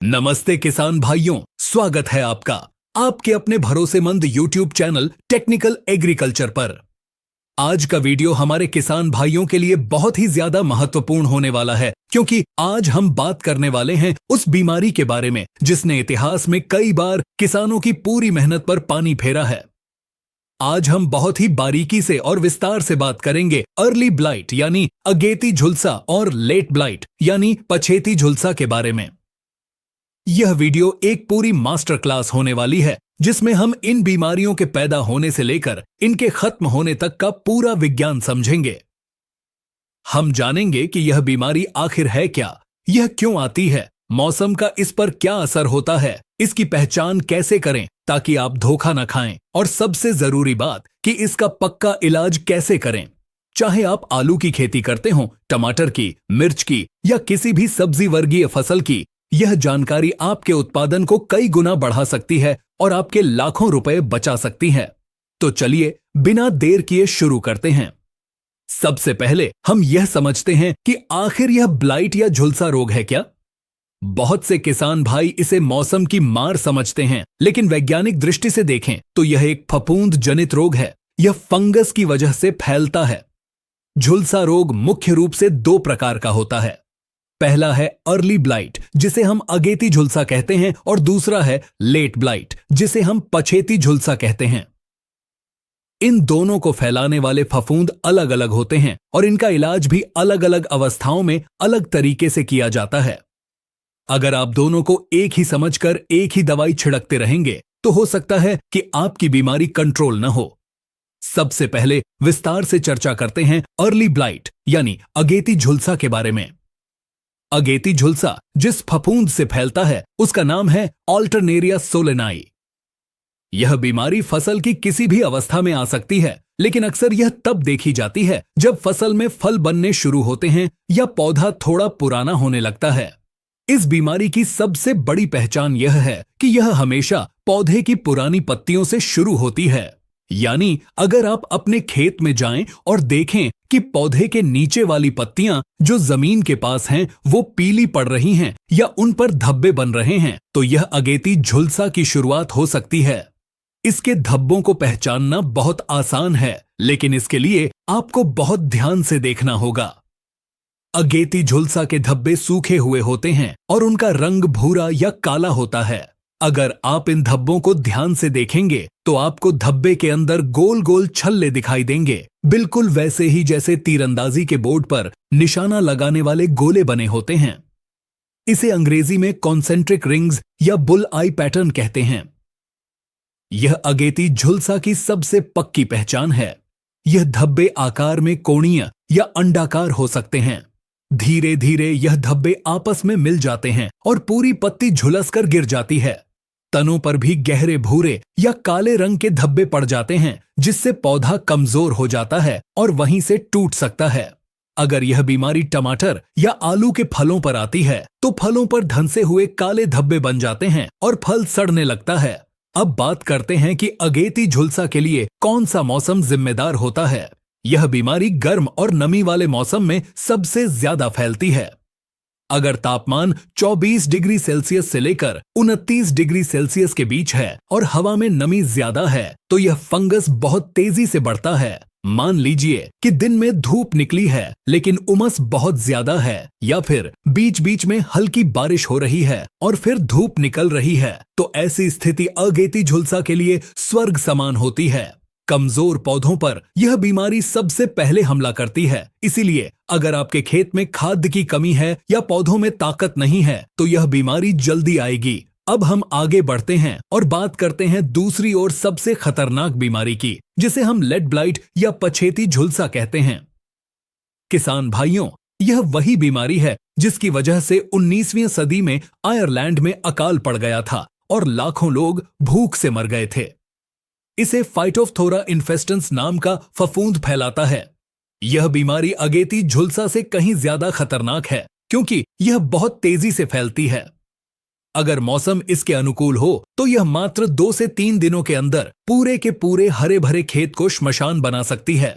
नमस्ते किसान भाइयों, स्वागत है आपका आपके अपने भरोसेमंद YouTube चैनल टेक्निकल एग्रीकल्चर पर। आज का वीडियो हमारे किसान भाइयों के लिए बहुत ही ज्यादा महत्वपूर्ण होने वाला है, क्योंकि आज हम बात करने वाले हैं उस बीमारी के बारे में जिसने इतिहास में कई बार किसानों की पूरी मेहनत पर पानी फेरा है। आज हम बहुत ही बारीकी से और विस्तार से बात करेंगे अर्ली ब्लाइट यानी अगेती झुलसा और लेट ब्लाइट यानी पछेती झुलसा के बारे में। यह वीडियो एक पूरी मास्टर क्लास होने वाली है, जिसमें हम इन बीमारियों के पैदा होने से लेकर इनके खत्म होने तक का पूरा विज्ञान समझेंगे। हम जानेंगे कि यह बीमारी आखिर है क्या, यह क्यों आती है, मौसम का इस पर क्या असर होता है, इसकी पहचान कैसे करें ताकि आप धोखा न खाएं, और सबसे जरूरी बात कि इसका पक्का इलाज कैसे करें। चाहे आप आलू की खेती करते हो, टमाटर की, मिर्च की या किसी भी सब्जी वर्गीय फसल की, यह जानकारी आपके उत्पादन को कई गुना बढ़ा सकती है और आपके लाखों रुपए बचा सकती है। तो चलिए बिना देर किए शुरू करते हैं। सबसे पहले हम यह समझते हैं कि आखिर यह ब्लाइट या झुलसा रोग है क्या। बहुत से किसान भाई इसे मौसम की मार समझते हैं, लेकिन वैज्ञानिक दृष्टि से देखें तो यह एक फफूंद जनित रोग है। यह फंगस की वजह से फैलता है। झुलसा रोग मुख्य रूप से दो प्रकार का होता है। पहला है अर्ली ब्लाइट, जिसे हम अगेती झुलसा कहते हैं, और दूसरा है लेट ब्लाइट, जिसे हम पछेती झुलसा कहते हैं। इन दोनों को फैलाने वाले फफूंद अलग अलग होते हैं और इनका इलाज भी अलग अलग अवस्थाओं में अलग तरीके से किया जाता है। अगर आप दोनों को एक ही समझकर एक ही दवाई छिड़कते रहेंगे तो हो सकता है कि आपकी बीमारी कंट्रोल न हो। सबसे पहले विस्तार से चर्चा करते हैं अर्ली ब्लाइट यानी अगेती झुलसा के बारे में। अगेती झुलसा जिस फफूंद से फैलता है उसका नाम है अल्टरनेरिया सोलेनाई। यह बीमारी फसल की किसी भी अवस्था में आ सकती है, लेकिन अक्सर यह तब देखी जाती है जब फसल में फल बनने शुरू होते हैं या पौधा थोड़ा पुराना होने लगता है। इस बीमारी की सबसे बड़ी पहचान यह है कि यह हमेशा पौधे की पुरानी पत्तियों से शुरू होती है। यानी अगर आप अपने खेत में जाएं और देखें कि पौधे के नीचे वाली पत्तियां जो जमीन के पास हैं वो पीली पड़ रही हैं या उन पर धब्बे बन रहे हैं, तो यह अगेती झुलसा की शुरुआत हो सकती है। इसके धब्बों को पहचानना बहुत आसान है, लेकिन इसके लिए आपको बहुत ध्यान से देखना होगा। अगेती झुलसा के धब्बे सूखे हुए होते हैं और उनका रंग भूरा या काला होता है। अगर आप इन धब्बों को ध्यान से देखेंगे तो आपको धब्बे के अंदर गोल गोल छल्ले दिखाई देंगे, बिल्कुल वैसे ही जैसे तीरंदाजी के बोर्ड पर निशाना लगाने वाले गोले बने होते हैं। इसे अंग्रेजी में कॉन्सेंट्रिक रिंग्स या बुल आई पैटर्न कहते हैं। यह अगेती झुलसा की सबसे पक्की पहचान है। यह धब्बे आकार में कोणीय या अंडाकार हो सकते हैं। धीरे धीरे यह धब्बे आपस में मिल जाते हैं और पूरी पत्ती झुलसकर गिर जाती है। तनों पर भी गहरे भूरे या काले रंग के धब्बे पड़ जाते हैं, जिससे पौधा कमजोर हो जाता है और वहीं से टूट सकता है। अगर यह बीमारी टमाटर या आलू के फलों पर आती है तो फलों पर धंसे हुए काले धब्बे बन जाते हैं और फल सड़ने लगता है। अब बात करते हैं कि अगेती झुलसा के लिए कौन सा मौसम जिम्मेदार होता है। यह बीमारी गर्म और नमी वाले मौसम में सबसे ज्यादा फैलती है। अगर तापमान 24 डिग्री सेल्सियस से लेकर 29 डिग्री सेल्सियस के बीच है और हवा में नमी ज्यादा है तो यह फंगस बहुत तेजी से बढ़ता है। मान लीजिए कि दिन में धूप निकली है लेकिन उमस बहुत ज्यादा है, या फिर बीच बीच में हल्की बारिश हो रही है और फिर धूप निकल रही है, तो ऐसी स्थिति अगेती झुलसा के लिए स्वर्ग समान होती है। कमजोर पौधों पर यह बीमारी सबसे पहले हमला करती है। इसीलिए अगर आपके खेत में खाद की कमी है या पौधों में ताकत नहीं है तो यह बीमारी जल्दी आएगी। अब हम आगे बढ़ते हैं और बात करते हैं दूसरी और सबसे खतरनाक बीमारी की, जिसे हम लेट ब्लाइट या पछेती झुलसा कहते हैं। किसान भाइयों, यह वही बीमारी है जिसकी वजह से 19वीं सदी में आयरलैंड में अकाल पड़ गया था और लाखों लोग भूख से मर गए थे। इसे फाइटोफ्थोरा इन्फेस्टेंस नाम का फफूंद फैलाता है। यह बीमारी अगेती झुलसा से कहीं ज्यादा खतरनाक है, क्योंकि यह बहुत तेजी से फैलती है। अगर मौसम इसके अनुकूल हो तो यह मात्र 2 से 3 दिनों के अंदर पूरे के पूरे हरे भरे खेत को श्मशान बना सकती है।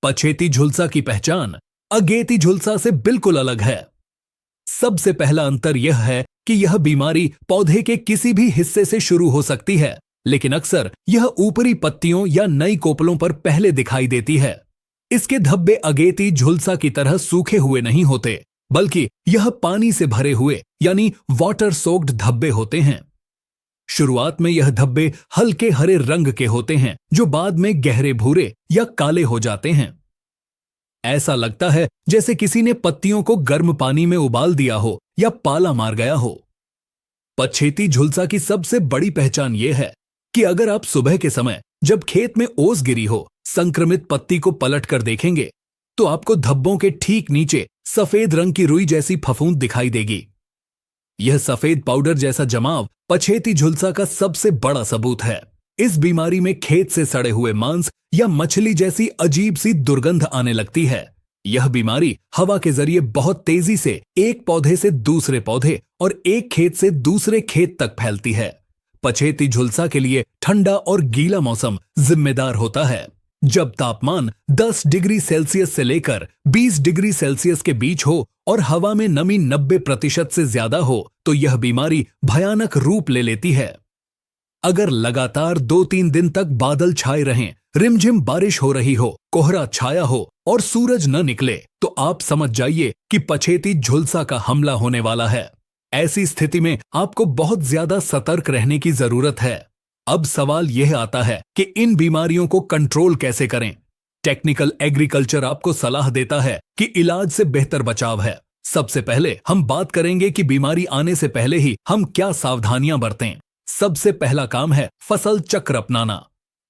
पछेती झुलसा की पहचान अगेती झुलसा से बिल्कुल अलग है। सबसे पहला अंतर यह है कि यह बीमारी पौधे के किसी भी हिस्से से शुरू हो सकती है, लेकिन अक्सर यह ऊपरी पत्तियों या नई कोपलों पर पहले दिखाई देती है। इसके धब्बे अगेती झुलसा की तरह सूखे हुए नहीं होते, बल्कि यह पानी से भरे हुए यानी वाटर सोक्ड धब्बे होते हैं। शुरुआत में यह धब्बे हल्के हरे रंग के होते हैं, जो बाद में गहरे भूरे या काले हो जाते हैं। ऐसा लगता है जैसे किसी ने पत्तियों को गर्म पानी में उबाल दिया हो या पाला मार गया हो। पछेती झुलसा की सबसे बड़ी पहचान यह है कि अगर आप सुबह के समय जब खेत में ओस गिरी हो, संक्रमित पत्ती को पलट कर देखेंगे तो आपको धब्बों के ठीक नीचे सफेद रंग की रुई जैसी फफूंद दिखाई देगी। यह सफेद पाउडर जैसा जमाव पछेती झुलसा का सबसे बड़ा सबूत है। इस बीमारी में खेत से सड़े हुए मांस या मछली जैसी अजीब सी दुर्गंध आने लगती है। यह बीमारी हवा के जरिए बहुत तेजी से एक पौधे से दूसरे पौधे और एक खेत से दूसरे खेत तक फैलती है। पछेती झुलसा के लिए ठंडा और गीला मौसम जिम्मेदार होता है। जब तापमान 10 डिग्री सेल्सियस से लेकर 20 डिग्री सेल्सियस के बीच हो और हवा में नमी 90% से ज्यादा हो तो यह बीमारी भयानक रूप ले लेती है। अगर लगातार 2-3 दिन तक बादल छाए रहें, रिमझिम बारिश हो रही हो, कोहरा छाया हो और सूरज न निकले तो आप समझ जाइए कि पछेती झुलसा का हमला होने वाला है। ऐसी स्थिति में आपको बहुत ज्यादा सतर्क रहने की जरूरत है। अब सवाल यह आता है कि इन बीमारियों को कंट्रोल कैसे करें। टेक्निकल एग्रीकल्चर आपको सलाह देता है कि इलाज से बेहतर बचाव है। सबसे पहले हम बात करेंगे कि बीमारी आने से पहले ही हम क्या सावधानियां बरतें। सबसे पहला काम है फसल चक्र अपनाना।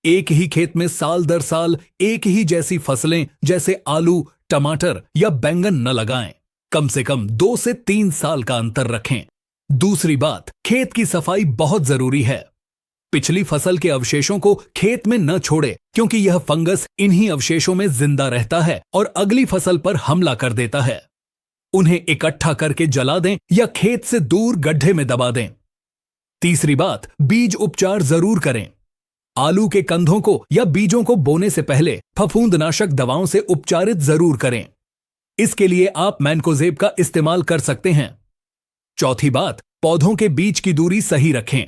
एक ही खेत में साल दर साल एक ही जैसी फसलें जैसे आलू, टमाटर या बैंगन न लगाएं। कम से कम 2 से 3 साल का अंतर रखें। दूसरी बात, खेत की सफाई बहुत जरूरी है। पिछली फसल के अवशेषों को खेत में न छोड़े, क्योंकि यह फंगस इन्हीं अवशेषों में जिंदा रहता है और अगली फसल पर हमला कर देता है। उन्हें इकट्ठा करके जला दें या खेत से दूर गड्ढे में दबा दें। तीसरी बात, बीज उपचार जरूर करें। आलू के कंधों को या बीजों को बोने से पहले फफूंदनाशक दवाओं से उपचारित जरूर करें। इसके लिए आप मैनकोजेब का इस्तेमाल कर सकते हैं। चौथी बात, पौधों के बीच की दूरी सही रखें।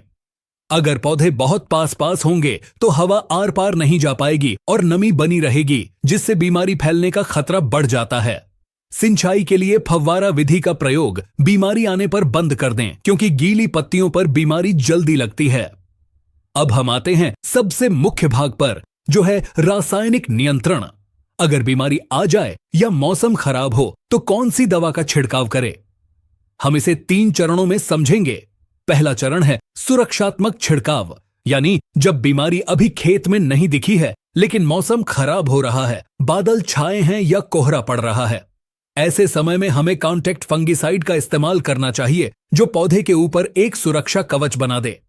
अगर पौधे बहुत पास पास होंगे तो हवा आर पार नहीं जा पाएगी और नमी बनी रहेगी, जिससे बीमारी फैलने का खतरा बढ़ जाता है। सिंचाई के लिए फव्वारा विधि का प्रयोग बीमारी आने पर बंद कर दें, क्योंकि गीली पत्तियों पर बीमारी जल्दी लगती है। अब हम आते हैं सबसे मुख्य भाग पर, जो है रासायनिक नियंत्रण। अगर बीमारी आ जाए या मौसम खराब हो तो कौन सी दवा का छिड़काव करें? हम इसे 3 चरणों में समझेंगे। पहला चरण है सुरक्षात्मक छिड़काव, यानी जब बीमारी अभी खेत में नहीं दिखी है लेकिन मौसम खराब हो रहा है, बादल छाए हैं या कोहरा पड़ रहा है। ऐसे समय में हमें कॉन्टैक्ट फंगिसाइड का इस्तेमाल करना चाहिए, जो पौधे के ऊपर एक सुरक्षा कवच बना दे।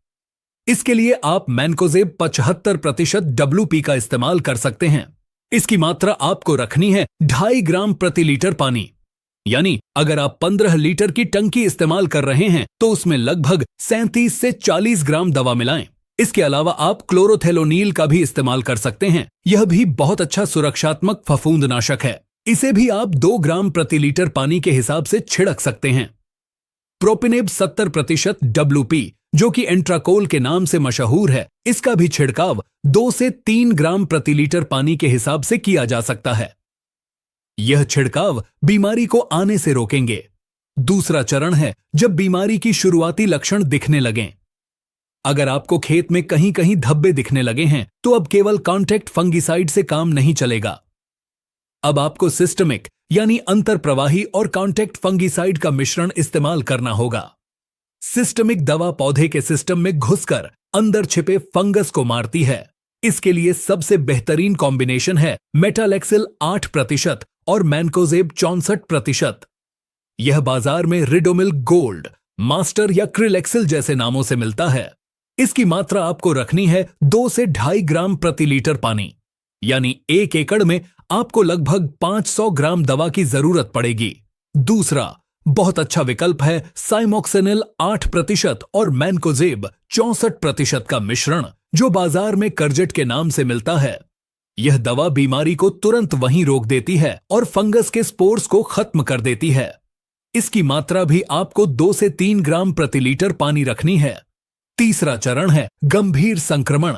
इसके लिए आप मैनकोजेब 75% WP का इस्तेमाल कर सकते हैं। इसकी मात्रा आपको रखनी है 2.5 ग्राम प्रति लीटर पानी, यानी अगर आप 15 लीटर की टंकी इस्तेमाल कर रहे हैं तो उसमें लगभग 37 से 40 ग्राम दवा मिलाएं। इसके अलावा आप क्लोरोथेलोनील का भी इस्तेमाल कर सकते हैं। यह भी बहुत अच्छा सुरक्षात्मक फफूंदनाशक है। इसे भी आप 2 ग्राम प्रति लीटर पानी के हिसाब से छिड़क सकते हैं। प्रोपिनेब 70% WP, जो कि एंट्राकोल के नाम से मशहूर है, इसका भी छिड़काव 2 से 3 ग्राम प्रति लीटर पानी के हिसाब से किया जा सकता है। यह छिड़काव बीमारी को आने से रोकेंगे। दूसरा चरण है जब बीमारी की शुरुआती लक्षण दिखने लगें। अगर आपको खेत में कहीं कहीं धब्बे दिखने लगे हैं तो अब केवल कॉन्टैक्ट फंगिसाइड से काम नहीं चलेगा। अब आपको सिस्टमिक यानी अंतरप्रवाही और कॉन्टैक्ट फंगिसाइड का मिश्रण इस्तेमाल करना होगा। सिस्टमिक दवा पौधे के सिस्टम में घुसकर अंदर छिपे फंगस को मारती है। इसके लिए सबसे बेहतरीन कॉम्बिनेशन है मेटालेक्सिल 8% और मैनकोजेब 64%। यह बाजार में रिडोमिल गोल्ड, मास्टर या क्रिलेक्सिल जैसे नामों से मिलता है। इसकी मात्रा आपको रखनी है 2 से 2.5 ग्राम प्रति लीटर पानी, यानी 1 एकड़ में आपको लगभग 500 ग्राम दवा की जरूरत पड़ेगी। दूसरा बहुत अच्छा विकल्प है साइमोक्सिनिल 8% और मैनकोजेब 64% का मिश्रण, जो बाजार में करजेट के नाम से मिलता है। यह दवा बीमारी को तुरंत वहीं रोक देती है और फंगस के स्पोर्स को खत्म कर देती है। इसकी मात्रा भी आपको 2 से 3 ग्राम प्रति लीटर पानी रखनी है। तीसरा चरण है गंभीर संक्रमण।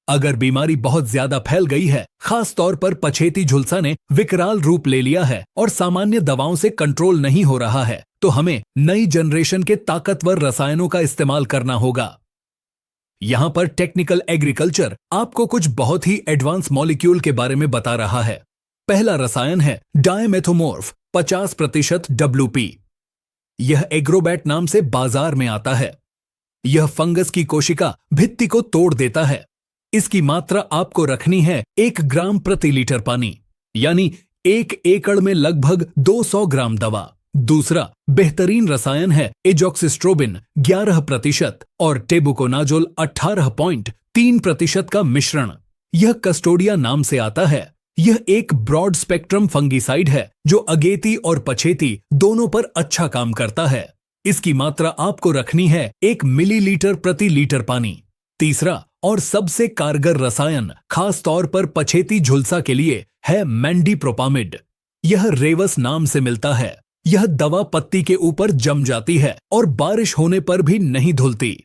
अगर बीमारी बहुत ज्यादा फैल गई है, खास तौर पर पछेती झुलसा ने विकराल रूप ले लिया है और सामान्य दवाओं से कंट्रोल नहीं हो रहा है, तो हमें नई जनरेशन के ताकतवर रसायनों का इस्तेमाल करना होगा। यहां पर टेक्निकल एग्रीकल्चर आपको कुछ बहुत ही एडवांस मॉलिक्यूल के बारे में बता रहा है। पहला रसायन है डायमेथोमोर्फ 50% WP। यह एग्रोबैट नाम से बाजार में आता है। यह फंगस की कोशिका भित्ति को तोड़ देता है। इसकी मात्रा आपको रखनी है 1 ग्राम प्रति लीटर पानी, यानी 1 एकड़ में लगभग 200 ग्राम दवा। दूसरा बेहतरीन रसायन है एजॉक्सिस्ट्रोबिन 11% और टेबुकोनाजोल 18.3% का मिश्रण। यह कस्टोडिया नाम से आता है। यह एक ब्रॉड स्पेक्ट्रम फंगिसाइड है जो अगेती और पछेती दोनों पर अच्छा काम करता है। इसकी मात्रा आपको रखनी है 1 मिलीलीटर प्रति लीटर पानी। तीसरा और सबसे कारगर रसायन खास तौर पर पछेती झुलसा के लिए है मैंडीप्रोपामिड। यह रेवस नाम से मिलता है। यह दवा पत्ती के ऊपर जम जाती है और बारिश होने पर भी नहीं धुलती।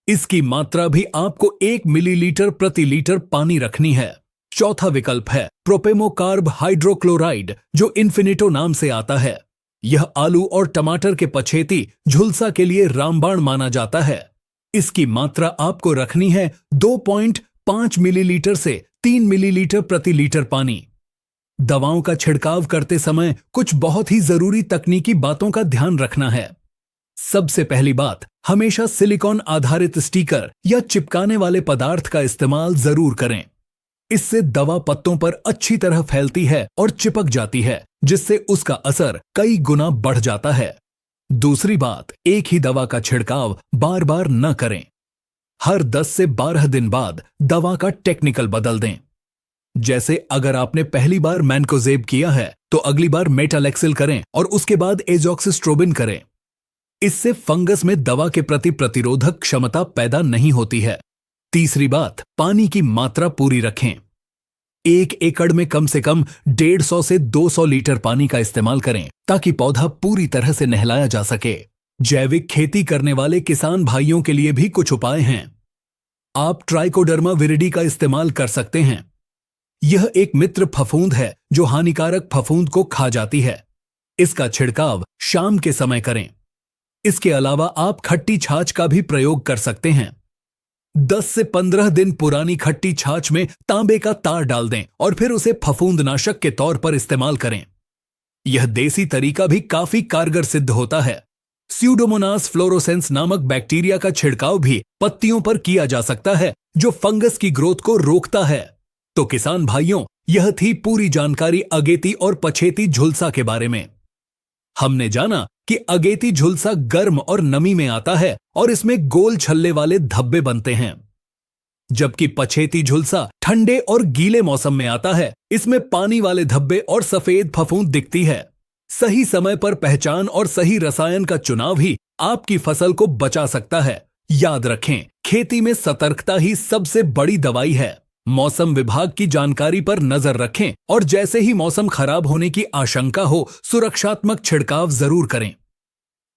इसकी मात्रा भी आपको 1 मिलीलीटर प्रति लीटर पानी रखनी है। चौथा विकल्प है प्रोपेमोकार्ब हाइड्रोक्लोराइड जो इन्फिनिटो नाम से आता है। यह आलू और टमाटर के पछेती झुलसा के लिए रामबाण माना जाता है। इसकी मात्रा आपको रखनी है 2.5 मिलीलीटर से 3 मिलीलीटर प्रति लीटर पानी। दवाओं का छिड़काव करते समय कुछ बहुत ही जरूरी तकनीकी बातों का ध्यान रखना है। सबसे पहली बात, हमेशा सिलिकॉन आधारित स्टिकर या चिपकाने वाले पदार्थ का इस्तेमाल जरूर करें। इससे दवा पत्तों पर अच्छी तरह फैलती है और चिपक जाती है, जिससे उसका असर कई गुना बढ़ जाता है। दूसरी बात, एक ही दवा का छिड़काव बार बार न करें। हर 10 से 12 दिन बाद दवा का टेक्निकल बदल दें। जैसे अगर आपने पहली बार मैनकोजेब किया है तो अगली बार मेटालेक्सिल करें और उसके बाद एजॉक्सिस्ट्रोबिन करें। इससे फंगस में दवा के प्रति प्रतिरोधक क्षमता पैदा नहीं होती है। तीसरी बात, पानी की मात्रा पूरी रखें। 1 एकड़ में कम से कम 150 से 200 लीटर पानी का इस्तेमाल करें ताकि पौधा पूरी तरह से नहलाया जा सके। जैविक खेती करने वाले किसान भाइयों के लिए भी कुछ उपाय हैं। आप ट्राइकोडर्मा विरिडी का इस्तेमाल कर सकते हैं। यह एक मित्र फफूंद है जो हानिकारक फफूंद को खा जाती है। इसका छिड़काव शाम के समय करें। इसके अलावा आप खट्टी छाछ का भी प्रयोग कर सकते हैं। 10 से 15 दिन पुरानी खट्टी छाछ में तांबे का तार डाल दें और फिर उसे फफूंदनाशक के तौर पर इस्तेमाल करें। यह देसी तरीका भी काफी कारगर सिद्ध होता है। स्यूडोमोनास फ्लोरोसेंस नामक बैक्टीरिया का छिड़काव भी पत्तियों पर किया जा सकता है जो फंगस की ग्रोथ को रोकता है। तो किसान भाइयों, यह थी पूरी जानकारी अगेती और पछेती झुलसा के बारे में। हमने जाना कि अगेती झुलसा गर्म और नमी में आता है और इसमें गोल छल्ले वाले धब्बे बनते हैं, जबकि पछेती झुलसा ठंडे और गीले मौसम में आता है। इसमें पानी वाले धब्बे और सफेद फफूंद दिखती है। सही समय पर पहचान और सही रसायन का चुनाव ही आपकी फसल को बचा सकता है। याद रखें, खेती में सतर्कता ही सबसे बड़ी दवाई है। मौसम विभाग की जानकारी पर नजर रखें और जैसे ही मौसम खराब होने की आशंका हो, सुरक्षात्मक छिड़काव जरूर करें।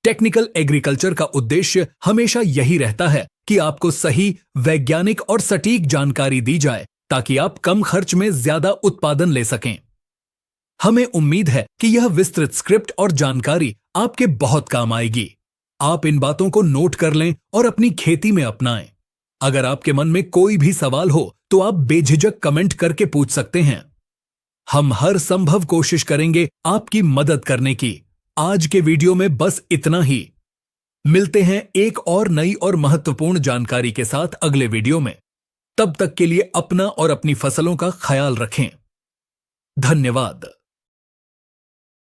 टेक्निकल एग्रीकल्चर का उद्देश्य हमेशा यही रहता है कि आपको सही, वैज्ञानिक और सटीक जानकारी दी जाए ताकि आप कम खर्च में ज्यादा उत्पादन ले सकें। हमें उम्मीद है कि यह विस्तृत स्क्रिप्ट और जानकारी आपके बहुत काम आएगी। आप इन बातों को नोट कर लें और अपनी खेती में अपनाएं। अगर आपके मन में कोई भी सवाल हो तो आप बेझिझक कमेंट करके पूछ सकते हैं। हम हर संभव कोशिश करेंगे आपकी मदद करने की। आज के वीडियो में बस इतना ही। मिलते हैं एक और नई और महत्वपूर्ण जानकारी के साथ अगले वीडियो में। तब तक के लिए अपना और अपनी फसलों का ख्याल रखें। धन्यवाद।